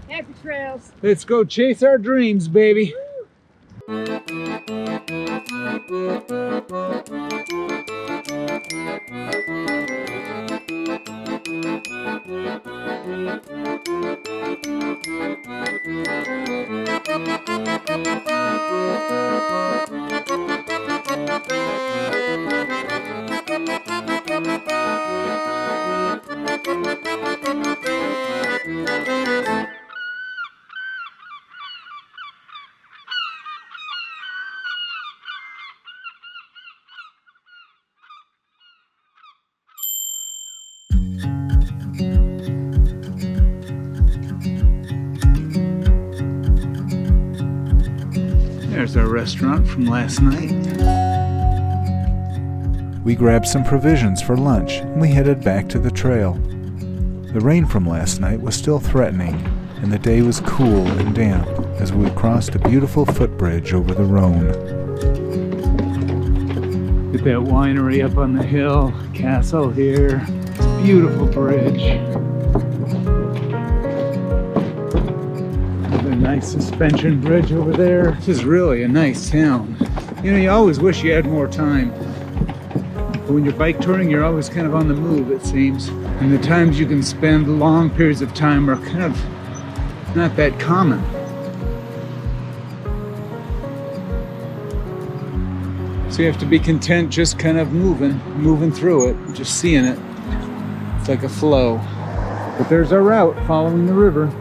Happy trails. Let's go chase our dreams, baby. There's our restaurant from last night. We grabbed some provisions for lunch and we headed back to the trail. The rain from last night was still threatening, and the day was cool and damp as we crossed a beautiful footbridge over the Rhône. Get that winery up on the hill, castle here. It's a beautiful bridge. A nice suspension bridge over there. This is really a nice town. You know, you always wish you had more time. But when you're bike touring, you're always kind of on the move, it seems. And the times you can spend long periods of time are kind of not that common. So you have to be content just kind of moving through it, just seeing it. It's like a flow. But there's our route, following the river.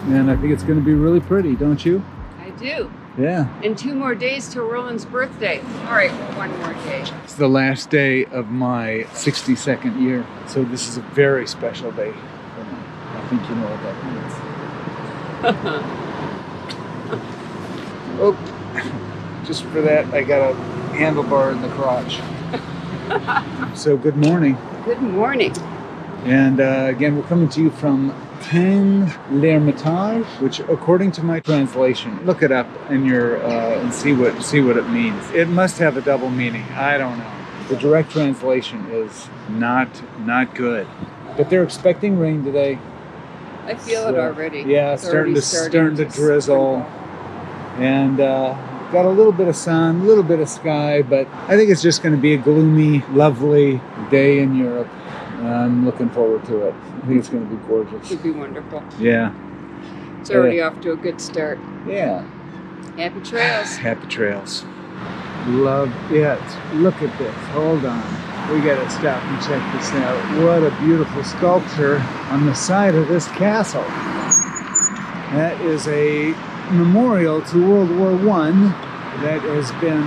And I think it's going to be really pretty, don't you? I do. Yeah. And 2 more days till Roland's birthday. All right, 1 more day. It's the last day of my 62nd year. So this is a very special day for me. I think you know what that means. Oh, just for that, I got a handlebar in the crotch. So good morning. Good morning. And again, we're coming to you from Tain, l'Hermitage, which, according to my translation, look it up in your and see what it means. It must have a double meaning. I don't know. The direct translation is not good. But they're expecting rain today. I feel it already. Yeah, It's starting already to drizzle, and got a little bit of sun, a little bit of sky, but I think it's just going to be a gloomy, lovely day in Europe. I'm looking forward to it. I think it's going to be gorgeous. It'll be wonderful. Yeah. It's already off to a good start. Yeah. Happy trails. Happy trails. Love it. Look at this. Hold on. We got to stop and check this out. What a beautiful sculpture on the side of this castle. That is a memorial to World War I that has been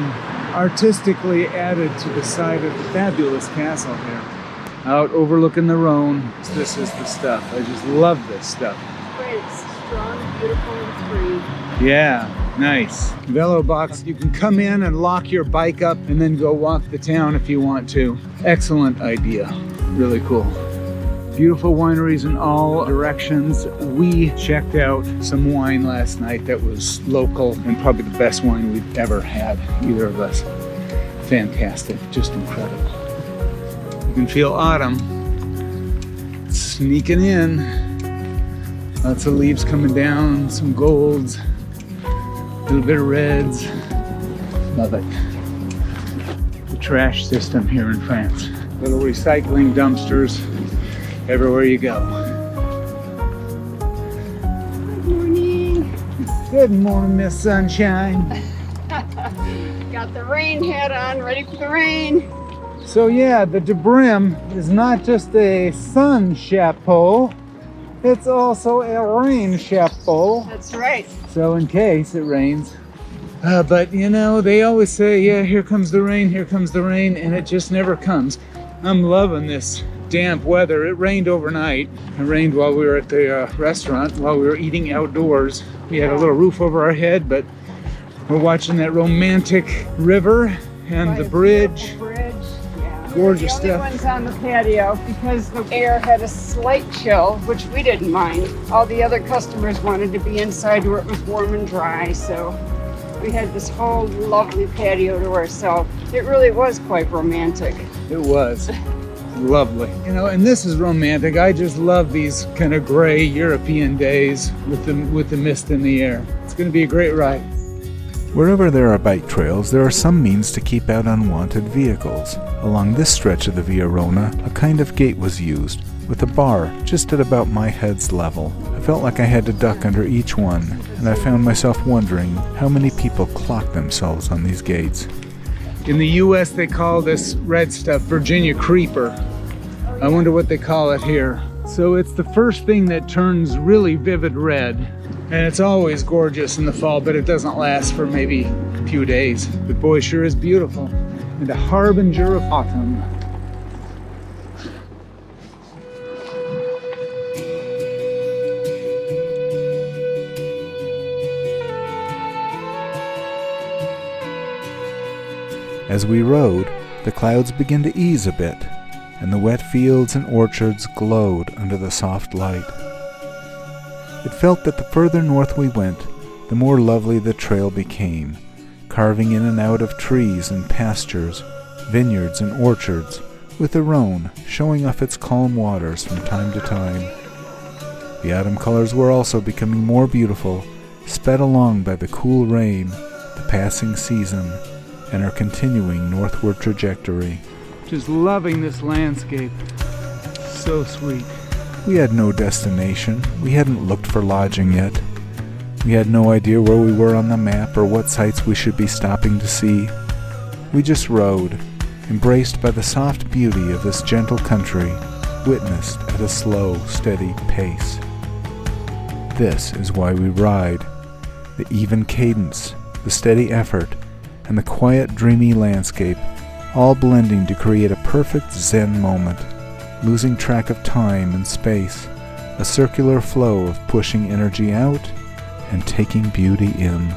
artistically added to the side of the fabulous castle here. Out overlooking the Rhône. This is the stuff. I just love this stuff. It's strong, beautiful, and free. Yeah, nice. Velo box. You can come in and lock your bike up and then go walk the town if you want to. Excellent idea. Really cool. Beautiful wineries in all directions. We checked out some wine last night that was local and probably the best wine we've ever had, either of us. Fantastic, just incredible. You can feel autumn sneaking in. Lots of leaves coming down, some golds, a little bit of reds. Love it. The trash system here in France. Little recycling dumpsters everywhere you go. Good morning. Good morning, Miss Sunshine. Got the rain hat on, ready for the rain. So yeah, the de Brim is not just a sun chapeau, it's also a rain chapeau. That's right. So in case it rains. But you know, they always say, yeah, here comes the rain, and it just never comes. I'm loving this damp weather. It rained overnight. It rained while we were at the restaurant, while we were eating outdoors. We had a little roof over our head, but we're watching that romantic river and the bridge. Gorgeous stuff. The only ones on the patio because the air had a slight chill, which we didn't mind. All the other customers wanted to be inside where it was warm and dry, so we had this whole lovely patio to ourselves. It really was quite romantic. It was. lovely. You know, and this is romantic. I just love these kind of gray European days with the mist in the air. It's going to be a great ride. Wherever there are bike trails, there are some means to keep out unwanted vehicles. Along this stretch of the ViaRhôna, a kind of gate was used, with a bar just at about my head's level. I felt like I had to duck under each one, and I found myself wondering how many people clock themselves on these gates. In the U.S., they call this red stuff Virginia creeper. I wonder what they call it here. So it's the first thing that turns really vivid red. And it's always gorgeous in the fall, but it doesn't last for maybe a few days. But boy, sure is beautiful. And a harbinger of autumn. As we rode, the clouds began to ease a bit, and the wet fields and orchards glowed under the soft light. It felt that the further north we went, the more lovely the trail became, carving in and out of trees and pastures, vineyards and orchards, with the Rhône showing off its calm waters from time to time. The autumn colors were also becoming more beautiful, sped along by the cool rain, the passing season, and our continuing northward trajectory. Just loving this landscape. So sweet. We had no destination. We hadn't looked for lodging yet. We had no idea where we were on the map or what sights we should be stopping to see. We just rode, embraced by the soft beauty of this gentle country, witnessed at a slow, steady pace. This is why we ride. The even cadence, the steady effort, and the quiet, dreamy landscape, all blending to create a perfect Zen moment, losing track of time and space, a circular flow of pushing energy out and taking beauty in.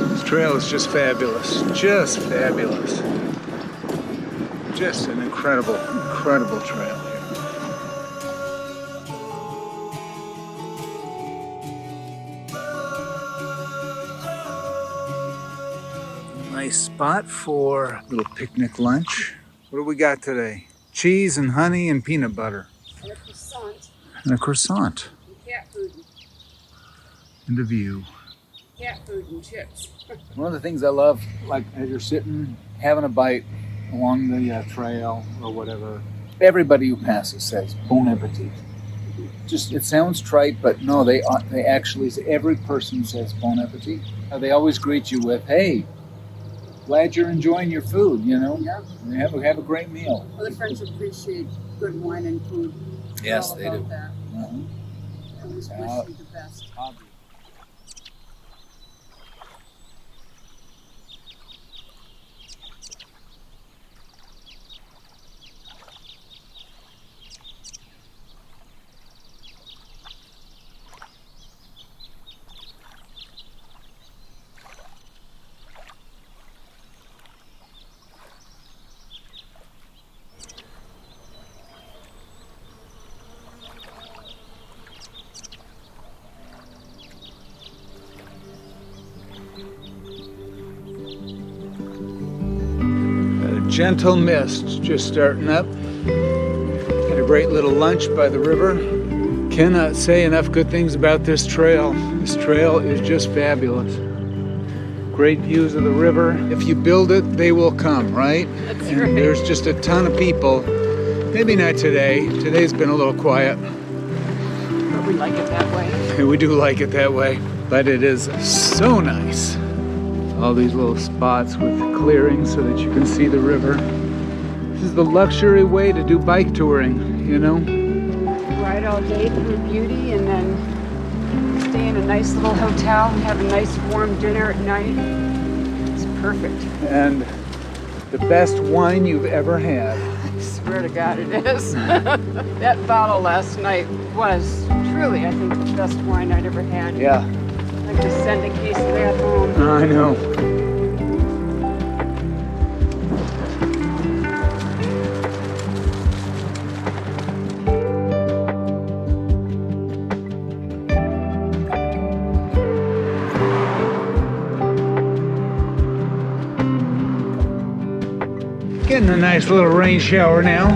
This trail is just fabulous. Just fabulous. Just an incredible, incredible trail here. Nice spot for a little picnic lunch. What do we got today? Cheese and honey and peanut butter. And a croissant. And a croissant. And cat food. And a view. Cat food and chips. One of the things I love, like as you're sitting, having a bite along the trail or whatever, everybody who passes says, bon appetit. Just, it sounds trite, but no, they actually say, every person says bon appetit. They always greet you with, hey, glad you're enjoying your food, you know? Yeah. Have a great meal. Other French appreciate good wine and food. Yes, All they about do. That. Uh-huh. I always wish you the best. Gentle mist just starting up. Had a great little lunch by the river. Cannot say enough good things about this trail. This trail is just fabulous. Great views of the river. If you build it, they will come, right? That's and right. There's just a ton of people. Maybe not today. Today's been a little quiet. But we like it that way. We do like it that way. But it is so nice. All these little spots with clearings so that you can see the river. This is the luxury way to do bike touring, you know? Ride all day through beauty and then stay in a nice little hotel and have a nice warm dinner at night. It's perfect. And the best wine you've ever had. I swear to God it is. That bottle last night was truly, I think, the best wine I'd ever had. Yeah, I just send a case of that home. I know. Getting a nice little rain shower now.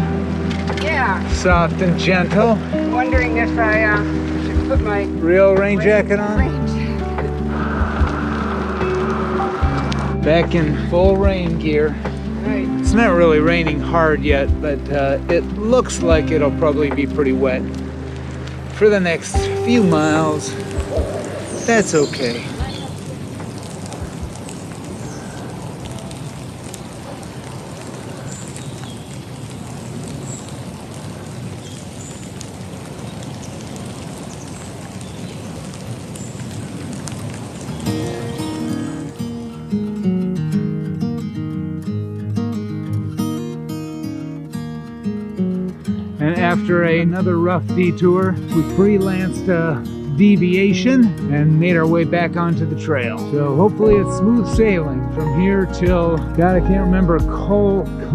Yeah. Soft and gentle. Wondering if I should put my Real rain jacket on. rain jacket. Back in full rain gear. Right. It's not really raining hard yet, but it looks like it'll probably be pretty wet for the next few miles. That's okay. And after another rough detour, we freelanced a deviation and made our way back onto the trail. So hopefully it's smooth sailing from here till, God, I can't remember, Cono,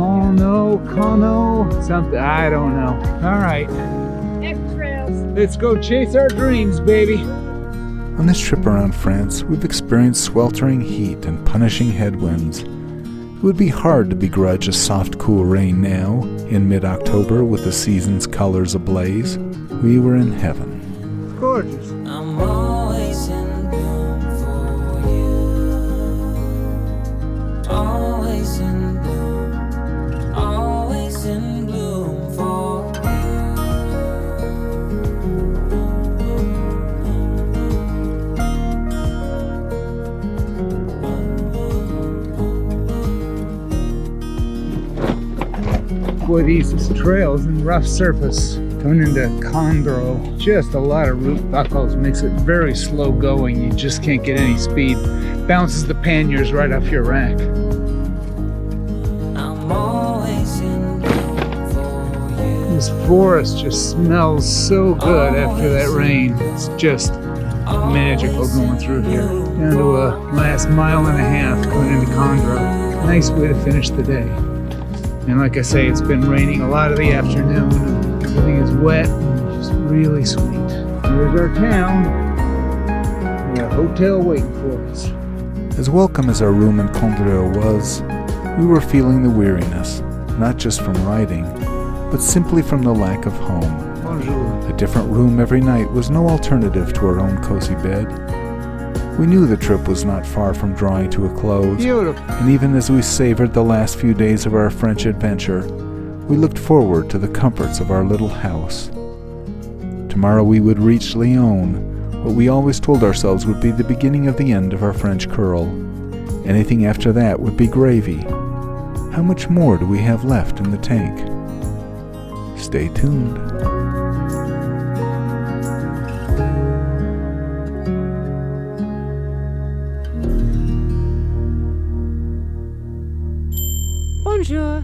something, I don't know. All right, Next trails. let's go chase our dreams, baby. On this trip around France, we've experienced sweltering heat and punishing headwinds. It would be hard to begrudge a soft, cool rain now, in mid-October with the season's colors ablaze. We were in heaven. Gorgeous. I'm always in bloom for you. Always in bloom. Always in bloom for Boy, these trails and rough surface coming into Condrieu. Just a lot of root buckles, makes it very slow going. You just can't get any speed. Bounces the panniers right off your rack. I'm always in bloom for you. This forest just smells so good after that rain. It's just magical going through here. Down to a last mile and a half going into Condrieu. Nice way to finish the day. And like I say, it's been raining a lot of the afternoon. And everything is wet and just really sweet. Here's our town. We got a hotel waiting for us. As welcome as our room in Condrieu was, we were feeling the weariness, not just from riding, but simply from the lack of home. Bonjour. A different room every night was no alternative to our own cozy bed. We knew the trip was not far from drawing to a close, Beautiful. and even as we savored the last few days of our French adventure, we looked forward to the comforts of our little house. Tomorrow we would reach Lyon, what we always told ourselves would be the beginning of the end of our French curl. Anything after that would be gravy. How much more do we have left in the tank? Stay tuned. Bonjour.